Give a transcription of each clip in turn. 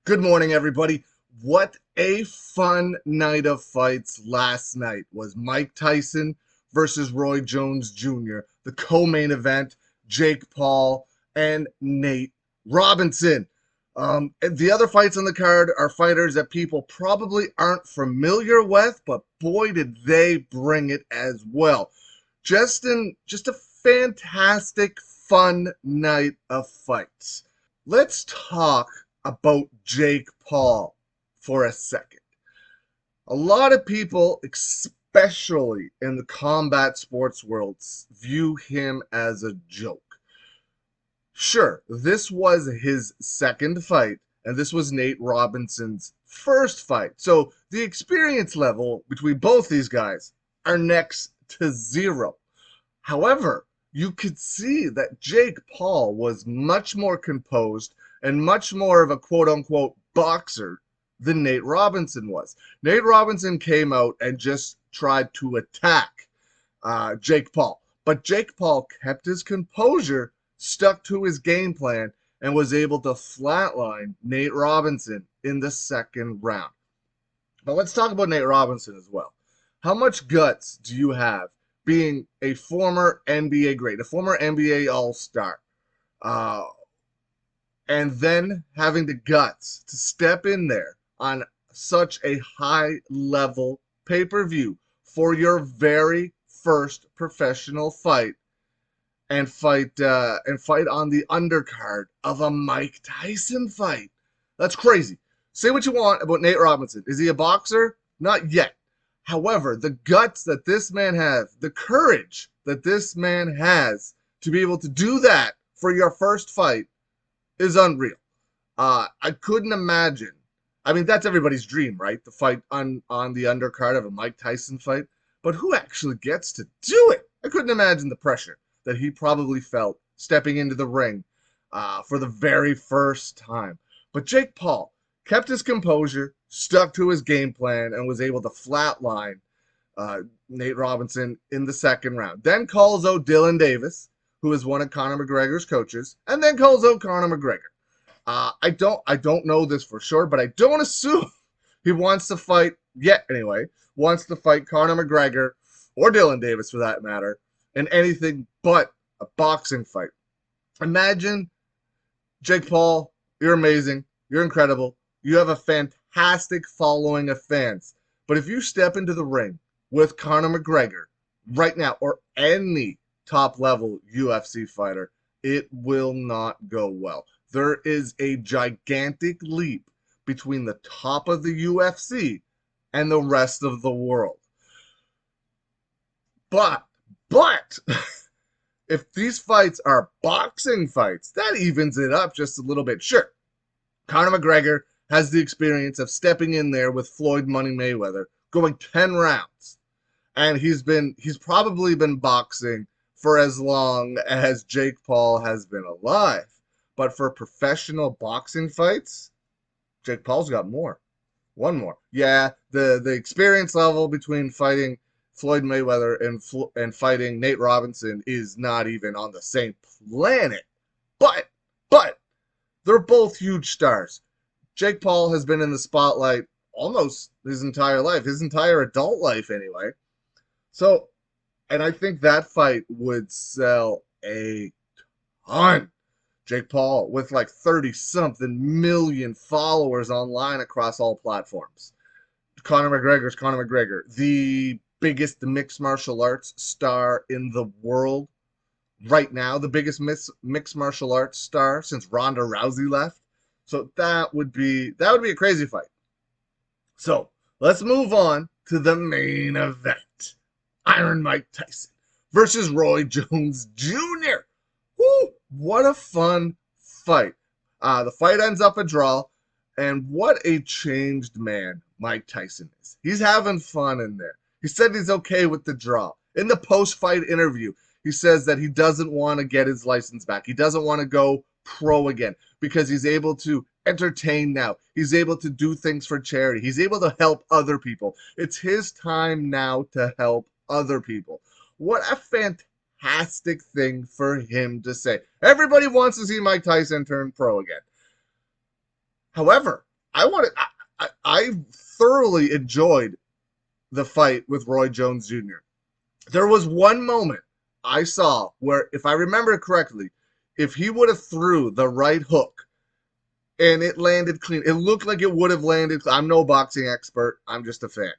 Good morning, everybody. What a fun night of fights last night was Mike Tyson versus Roy Jones Jr., the co-main event, Jake Paul and Nate Robinson. And the other fights on the card are fighters that people probably aren't familiar with, but boy, did they bring it as well. Just a fantastic, fun night of fights. Let's talk about Jake Paul for a second. A lot of people, especially in the combat sports world, view him as a joke. Sure, this was his second fight, and this was Nate Robinson's first fight. So the experience level between both these guys are next to zero. However, you could see that Jake Paul was much more composed and much more of a quote unquote boxer than Nate Robinson was. Nate Robinson came out and just tried to attack Jake Paul. But Jake Paul kept his composure, stuck to his game plan, and was able to flatline Nate Robinson in the second round. But let's talk about Nate Robinson as well. How much guts do you have being a former NBA great, a former NBA All Star, uh, and then having the guts to step in there on such a high level pay per view for your very first professional fight and fight on the undercard of a Mike Tyson fight? That's crazy. Say what you want about Nate Robinson. Is he a boxer? Not yet. However, the guts that this man has, the courage that this man has to be able to do that for your first fight is unreal. I couldn't imagine. I mean, that's everybody's dream, right? The fight on the undercard of a Mike Tyson fight. But who actually gets to do it? I couldn't imagine the pressure that he probably felt stepping into the ring for the very first time. But Jake Paul kept his composure, stuck to his game plan, and was able to flatline Nate Robinson in the second round. Then calls out Dylan Davis, who is one of Conor McGregor's coaches, and then calls out Conor McGregor. I don't know this for sure, but I don't assume he wants to fight yet. Anyway, wants to fight Conor McGregor or Dylan Davis for that matter in anything but a boxing fight. Imagine Jake Paul. You're amazing. You're incredible. You have a fantastic following of fans. But if you step into the ring with Conor McGregor right now, or any top level UFC fighter, it will not go well. There is a gigantic leap between the top of the UFC and the rest of the world. But if these fights are boxing fights, that evens it up just a little bit. Sure, Conor McGregor has the experience of stepping in there with Floyd Money Mayweather, going 10 rounds. And he's probably been boxing for as long as Jake Paul has been alive. But for professional boxing fights, Jake Paul's got more. One more. Yeah, the experience level between fighting Floyd Mayweather and fighting Nate Robinson is not even on the same planet. But they're both huge stars. Jake Paul has been in the spotlight almost his entire life, his entire adult life anyway. So, and I think that fight would sell a ton. Jake Paul with like 30 something million followers online across all platforms. Conor McGregor's Conor McGregor, the biggest mixed martial arts star in the world right now, the biggest mixed martial arts star since Ronda Rousey left. So that would be a crazy fight. So let's move on to the main event. Iron Mike Tyson versus Roy Jones Jr. Woo, what a fun fight. The fight ends up a draw, and what a changed man Mike Tyson is. He's having fun in there. He said he's okay with the draw. In the post-fight interview, he says that he doesn't want to get his license back. He doesn't want to go pro again because he's able to entertain now. He's able to do things for charity. He's able to help other people. It's his time now to help other people. What a fantastic thing for him to say. Everybody wants to see Mike Tyson turn pro again. However, I want to. I thoroughly enjoyed the fight with Roy Jones Jr. There was one moment I saw where, if I remember correctly, if he would have threw the right hook and it landed clean, it looked like it would have landed. I'm no boxing expert. I'm just a fan.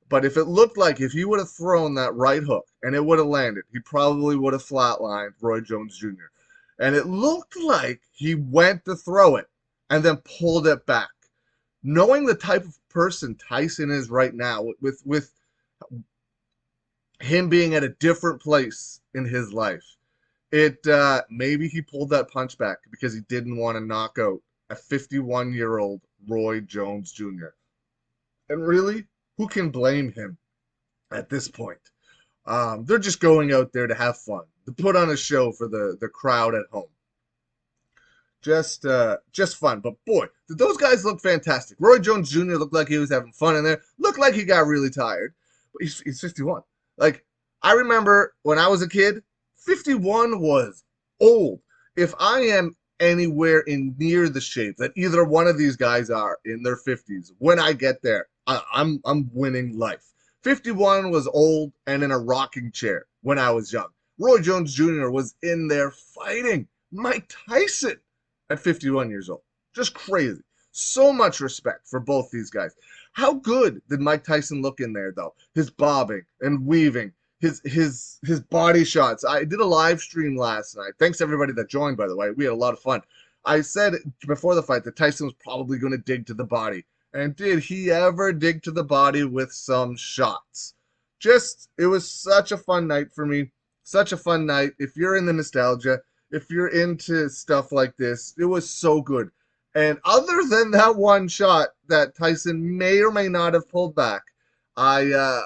But if it looked like if he would have thrown that right hook and it would have landed, he probably would have flatlined Roy Jones Jr. And it looked like he went to throw it and then pulled it back. Knowing the type of person Tyson is right now, with him being at a different place in his life, it maybe he pulled that punch back because he didn't want to knock out a 51-year-old Roy Jones Jr. And really, who can blame him at this point? They're just going out there to have fun, to put on a show for the crowd at home. Just fun. But boy, did those guys look fantastic. Roy Jones Jr. looked like he was having fun in there. Looked like he got really tired. But he's 51. Like, I remember when I was a kid, 51 was old. If I am anywhere in near the shape that either one of these guys are in their 50s, when I get there, I'm winning life. 51 was old and in a rocking chair when I was young. Roy Jones Jr. was in there fighting Mike Tyson at 51 years old. Just crazy. So much respect for both these guys. How good did Mike Tyson look in there, though? His bobbing and weaving, his body shots. I did a live stream last night. Thanks to everybody that joined, by the way. We had a lot of fun. I said before the fight that Tyson was probably going to dig to the body. And did he ever dig to the body with some shots? It was such a fun night for me. Such a fun night. If you're in the nostalgia, if you're into stuff like this, it was so good. And other than that one shot that Tyson may or may not have pulled back, I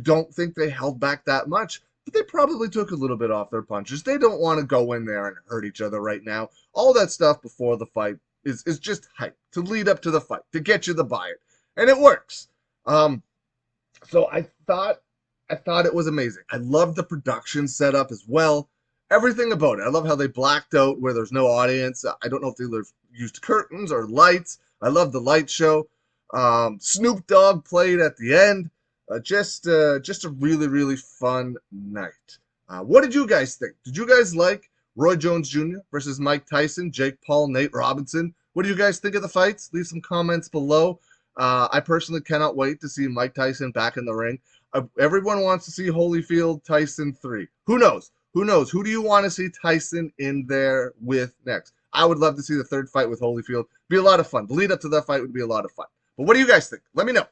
don't think they held back that much, but they probably took a little bit off their punches. They don't want to go in there and hurt each other right now. All that stuff before the fight is just hype to lead up to the fight, to get you to buy it. And it works. So I thought it was amazing. I loved the production setup as well. Everything about it. I love how they blacked out where there's no audience. I don't know if they used curtains or lights. I love the light show. Snoop Dogg played at the end. Just a really, really fun night. What did you guys think? Did you guys like Roy Jones Jr. versus Mike Tyson, Jake Paul, Nate Robinson? What do you guys think of the fights? Leave some comments below. I personally cannot wait to see Mike Tyson back in the ring. Everyone wants to see Holyfield Tyson 3. Who knows? Who knows? Who do you want to see Tyson in there with next? I would love to see the third fight with Holyfield. Be a lot of fun. The lead up to that fight would be a lot of fun. But what do you guys think? Let me know.